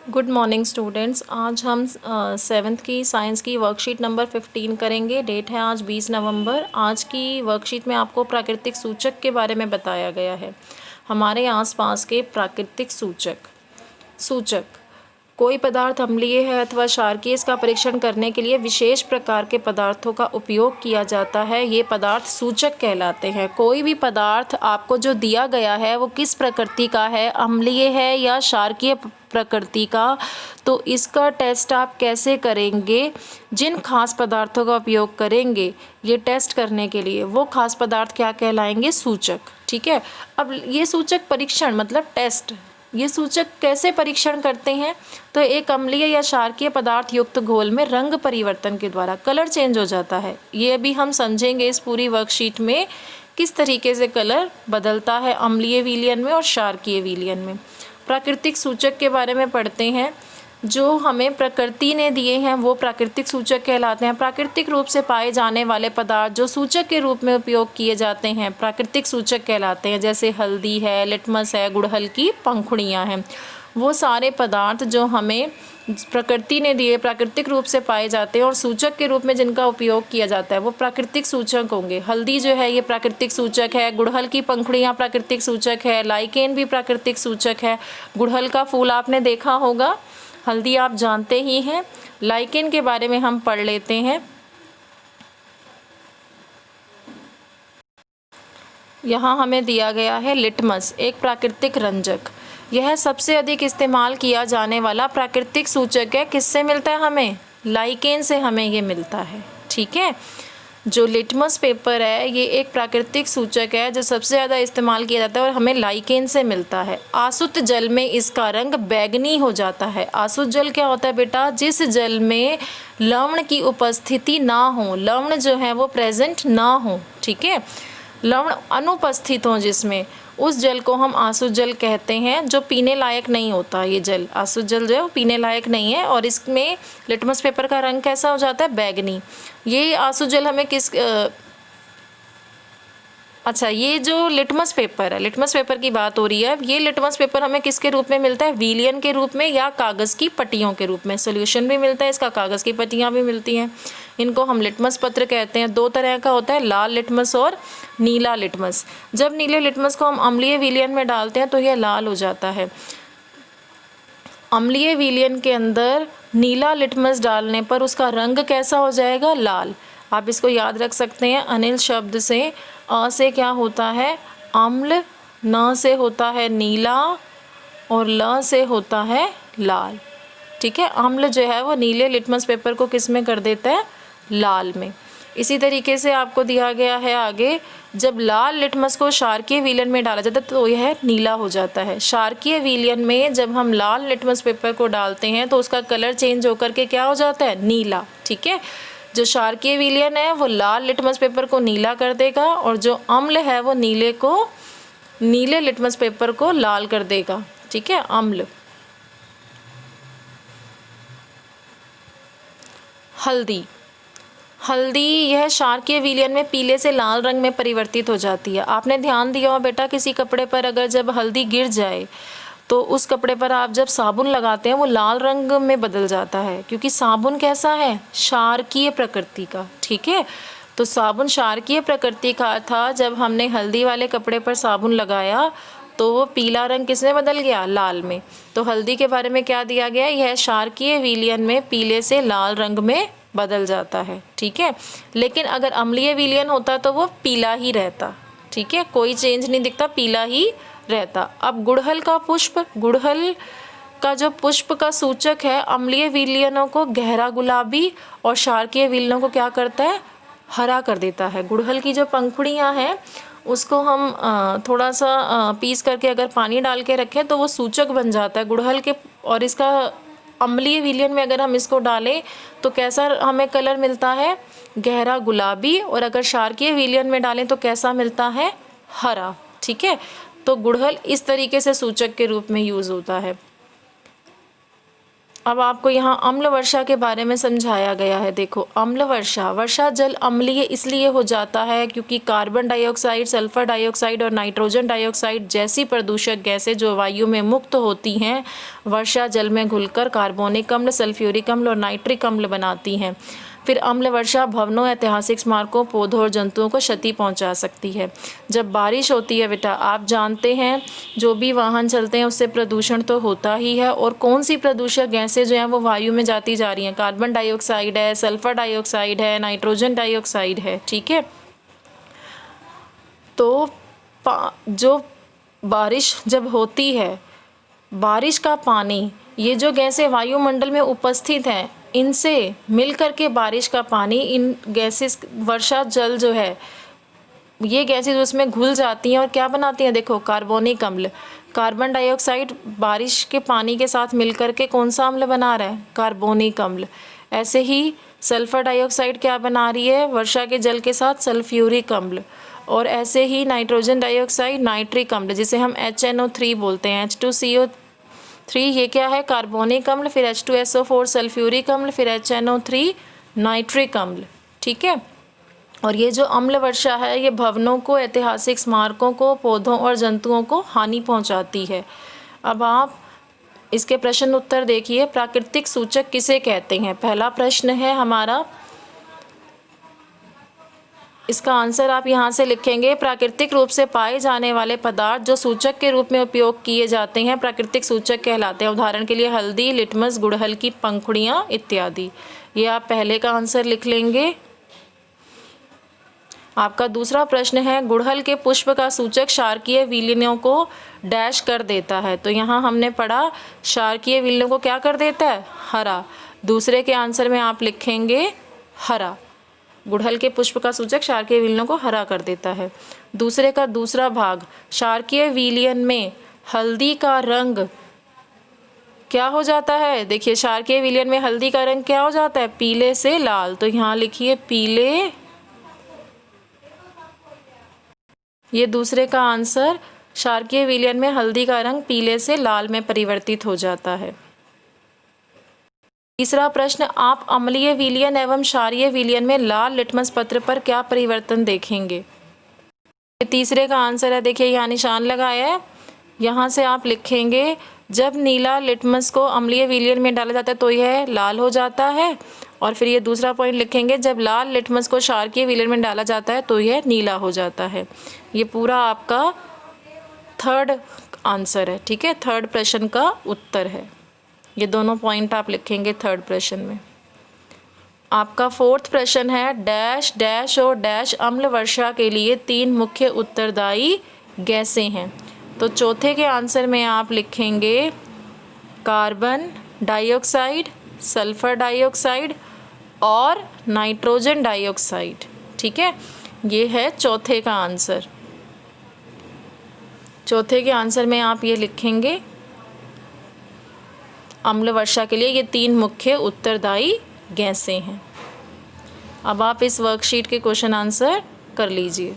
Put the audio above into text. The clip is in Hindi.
Good morning students. आज हम सेवन्थ की साइंस की वर्कशीट नंबर 15 करेंगे। डेट है आज 20 नवंबर। आज की वर्कशीट में आपको प्राकृतिक सूचक के बारे में बताया गया है। हमारे आसपास के प्राकृतिक सूचक कोई पदार्थ अम्लीय है अथवा क्षारकीय, इसका परीक्षण करने के लिए विशेष प्रकार के पदार्थों का उपयोग किया जाता है। ये पदार्थ सूचक कहलाते हैं। कोई भी पदार्थ आपको जो दिया गया है वो किस प्रकृति का है, अम्लीय है या क्षारकीय प्रकृति का, तो इसका टेस्ट आप कैसे करेंगे? जिन खास पदार्थों का उपयोग करेंगे ये टेस्ट करने के लिए, वो खास पदार्थ क्या कहलाएंगे? सूचक। ठीक है। अब ये सूचक परीक्षण मतलब टेस्ट, ये सूचक कैसे परीक्षण करते हैं? तो एक अम्लीय या क्षारकीय पदार्थ युक्त घोल में रंग परिवर्तन के द्वारा कलर चेंज हो जाता है। ये अभी हम समझेंगे इस पूरी वर्कशीट में किस तरीके से कलर बदलता है अम्लीय विलयन में और क्षारकीय विलयन में। प्राकृतिक सूचक के बारे में पढ़ते हैं। जो हमें प्रकृति ने दिए हैं वो प्राकृतिक सूचक कहलाते हैं। प्राकृतिक रूप से पाए जाने वाले पदार्थ जो सूचक के रूप में उपयोग किए जाते हैं प्राकृतिक सूचक कहलाते हैं। जैसे हल्दी है, लिटमस है, गुड़हल की पंखुड़ियाँ हैं। वो सारे पदार्थ जो हमें प्रकृति ने दिए, प्राकृतिक रूप से पाए जाते हैं और सूचक के रूप में जिनका उपयोग किया जाता है वो प्राकृतिक सूचक होंगे। हल्दी जो है ये प्राकृतिक सूचक है, गुड़हल की पंखुड़ियाँ प्राकृतिक सूचक है, लाइकेन भी प्राकृतिक सूचक है। गुड़हल का फूल आपने देखा होगा, हल्दी आप जानते ही हैं। लाइकेन के बारे में हम पढ़ लेते हैं। यहाँ हमें दिया गया है लिटमस, एक प्राकृतिक रंजक। यह सबसे अधिक इस्तेमाल किया जाने वाला प्राकृतिक सूचक है। किससे मिलता है हमें? लाइकेन से हमें ये मिलता है। ठीक है। जो लिटमस पेपर है ये एक प्राकृतिक सूचक है जो सबसे ज़्यादा इस्तेमाल किया जाता है और हमें लाइकेन से मिलता है। आसुत जल में इसका रंग बैंगनी हो जाता है। आसुत जल क्या होता है बेटा? जिस जल में लवण की उपस्थिति ना हो, लवण जो है वो प्रेजेंट ना हो। ठीक है। लवण अनुपस्थित हो जिसमें, उस जल को हम आसुत जल कहते हैं, जो पीने लायक नहीं होता। ये जल, आसुत जल जो है वो पीने लायक नहीं है और इसमें लिटमस पेपर का रंग कैसा हो जाता है? बैंगनी। ये आसुत जल हमें अच्छा, ये जो लिटमस पेपर है, लिटमस पेपर की बात हो रही है। ये लिटमस पेपर हमें किसके रूप में मिलता है? विलयन के रूप में या कागज़ की पट्टियों के रूप में। सोल्यूशन भी मिलता है इसका, कागज़ की पट्टियाँ भी मिलती हैं। इनको हम लिटमस पत्र कहते हैं। दो तरह का होता है, लाल लिटमस और नीला लिटमस। जब नीले लिटमस को हम अम्लीय विलयन में डालते हैं तो यह लाल हो जाता है। अम्लीय विलयन के अंदर नीला लिटमस डालने पर उसका रंग कैसा हो जाएगा? लाल। आप इसको याद रख सकते हैं। अनिल शब्द से अ से क्या होता है? अम्ल, न से होता है नीला और ल से होता है लाल। ठीक है। अम्ल जो है वो नीले लिटमस पेपर को किस में कर देता है? लाल में। इसी तरीके से आपको दिया गया है आगे, जब लाल लिटमस को क्षारकीय विलयन में डाला जाता है तो यह नीला हो जाता है। क्षारकीय विलयन में जब हम लाल लिटमस पेपर को डालते हैं तो उसका कलर चेंज होकर के क्या हो जाता है? नीला। ठीक है। जो क्षारकीय विलयन है वो लाल लिटमस पेपर को नीला कर देगा और जो अम्ल है वो नीले लिटमस पेपर को लाल कर देगा। ठीक है। अम्ल। हल्दी यह क्षारकीय विलयन में पीले से लाल रंग में परिवर्तित हो जाती है। आपने ध्यान दिया हो बेटा, किसी कपड़े पर अगर जब हल्दी गिर जाए तो उस कपड़े पर आप जब साबुन लगाते हैं वो लाल रंग में बदल जाता है, क्योंकि साबुन कैसा है? क्षारकीय प्रकृति का। ठीक है। तो साबुन क्षारकीय प्रकृति का था। जब हमने हल्दी वाले कपड़े पर साबुन लगाया तो वो पीला रंग किसमें बदल गया? लाल में। तो हल्दी के बारे में क्या दिया गया? यह क्षारकीय विलयन में पीले से लाल रंग में बदल जाता है। ठीक है। लेकिन अगर अम्लीय विलयन होता तो वो पीला ही रहता। ठीक है। कोई चेंज नहीं दिखता, पीला ही रहता। अब गुड़हल का पुष्प, गुड़हल का जो पुष्प का सूचक है अम्लीय विलयनों को गहरा गुलाबी और क्षारकीय विलयनों को क्या करता है? हरा कर देता है। गुड़हल की जो पंखुड़ियाँ हैं उसको हम थोड़ा सा पीस करके अगर पानी डाल के रखें तो वो सूचक बन जाता है गुड़हल के। और इसका अम्लीय विलयन में अगर हम इसको डालें तो कैसा हमें कलर मिलता है? गहरा गुलाबी। और अगर क्षारकीय विलयन में डालें तो कैसा मिलता है? हरा। ठीक है। तो गुड़हल इस तरीके से सूचक के रूप में यूज़ होता है। अब आपको यहाँ अम्ल वर्षा के बारे में समझाया गया है। देखो, अम्ल वर्षा, वर्षा जल अम्लीय इसलिए हो जाता है क्योंकि कार्बन डाइऑक्साइड, सल्फर डाइऑक्साइड और नाइट्रोजन डाइऑक्साइड जैसी प्रदूषक गैसें जो वायु में मुक्त होती हैं, वर्षा जल में घुलकर कार्बोनिक अम्ल, सल्फ्यूरिक अम्ल और नाइट्रिक अम्ल बनाती हैं। फिर अम्ल वर्षा भवनों, ऐतिहासिक स्मारकों, पौधों और जंतुओं को क्षति पहुंचा सकती है। जब बारिश होती है बेटा, आप जानते हैं जो भी वाहन चलते हैं उससे प्रदूषण तो होता ही है, और कौन सी प्रदूषक गैसें जो हैं वो वायु में जाती जा रही हैं, कार्बन डाइऑक्साइड है, सल्फर डाइऑक्साइड है, नाइट्रोजन डाइऑक्साइड है। ठीक है, तो जो बारिश जब होती है, बारिश का पानी, ये जो गैसें वायुमंडल में उपस्थित हैं, इनसे मिलकर के बारिश का पानी, इन गैसेस, वर्षा जल जो है, ये गैसेस उसमें घुल जाती हैं और क्या बनाती हैं, देखो, कार्बोनिक अम्ल। कार्बन डाइऑक्साइड बारिश के पानी के साथ मिलकर के कौन सा अम्ल बना रहा है, कार्बोनिक अम्ल। ऐसे ही सल्फर डाइऑक्साइड क्या बना रही है वर्षा के जल के साथ, सल्फ्यूरिक अम्ल। और ऐसे ही नाइट्रोजन डाइऑक्साइड नाइट्रिक अम्ल, जिसे हम HNO3 बोलते हैं, H2CO3, ये क्या है, कार्बोनिक अम्ल। फिर H2SO4 सल्फ्यूरिक अम्ल, फिर HNO3 नाइट्रिक अम्ल। ठीक है, और ये जो अम्ल वर्षा है ये भवनों को, ऐतिहासिक स्मारकों को, पौधों और जंतुओं को हानि पहुंचाती है। अब आप इसके प्रश्न उत्तर देखिए। प्राकृतिक सूचक किसे कहते हैं? पहला प्रश्न है हमारा, इसका आंसर आप यहाँ से लिखेंगे, प्राकृतिक रूप से पाए जाने वाले पदार्थ जो सूचक के रूप में उपयोग किए जाते हैं प्राकृतिक सूचक कहलाते हैं। उदाहरण के लिए हल्दी, लिटमस, गुड़हल की पंखुड़ियाँ इत्यादि। ये आप पहले का आंसर लिख लेंगे। आपका दूसरा प्रश्न है, गुड़हल के पुष्प का सूचक क्षारकीय विलयनों को डैश कर देता है। तो यहाँ हमने पढ़ा क्षारकीय विलयनों को क्या कर देता है, हरा। दूसरे के आंसर में आप लिखेंगे हरा। गुड़हल के पुष्प का सूचक क्षारकीय विलयनों को हरा कर देता है। दूसरे का दूसरा भाग, क्षारकीय विलयन में हल्दी का रंग क्या हो जाता है? देखिए, क्षारकीय विलयन में हल्दी का रंग क्या हो जाता है, पीले से लाल। तो यहाँ लिखिए पीले, ये दूसरे का आंसर, क्षारकीय विलयन में हल्दी का रंग पीले से लाल में परिवर्तित हो जाता है। तीसरा प्रश्न, आप अम्लीय विलयन एवं क्षारीय विलयन में लाल लिटमस पत्र पर क्या परिवर्तन देखेंगे? ये तीसरे का आंसर है। देखिए यहाँ निशान लगाया है, यहाँ से आप लिखेंगे जब नीला लिटमस को अम्लीय विलयन में डाला जाता है तो यह लाल हो जाता है, और फिर ये दूसरा पॉइंट लिखेंगे जब लाल लिटमस को क्षारकीय विलयन में डाला जाता है तो यह नीला हो जाता है। ये पूरा आपका थर्ड आंसर है। ठीक है, थर्ड प्रश्न का उत्तर है। ये दोनों पॉइंट आप लिखेंगे थर्ड प्रश्न में। आपका फोर्थ प्रश्न है, डैश डैश और डैश अम्ल वर्षा के लिए 3 मुख्य उत्तरदायी गैसें हैं। तो चौथे के आंसर में आप लिखेंगे कार्बन डाइऑक्साइड, सल्फर डाइऑक्साइड और नाइट्रोजन डाइऑक्साइड। ठीक है, ये है चौथे का आंसर। चौथे के आंसर में आप ये लिखेंगे अम्ल वर्षा के लिए ये 3 मुख्य उत्तरदायी गैसें हैं। अब आप इस वर्कशीट के क्वेश्चन आंसर कर लीजिए।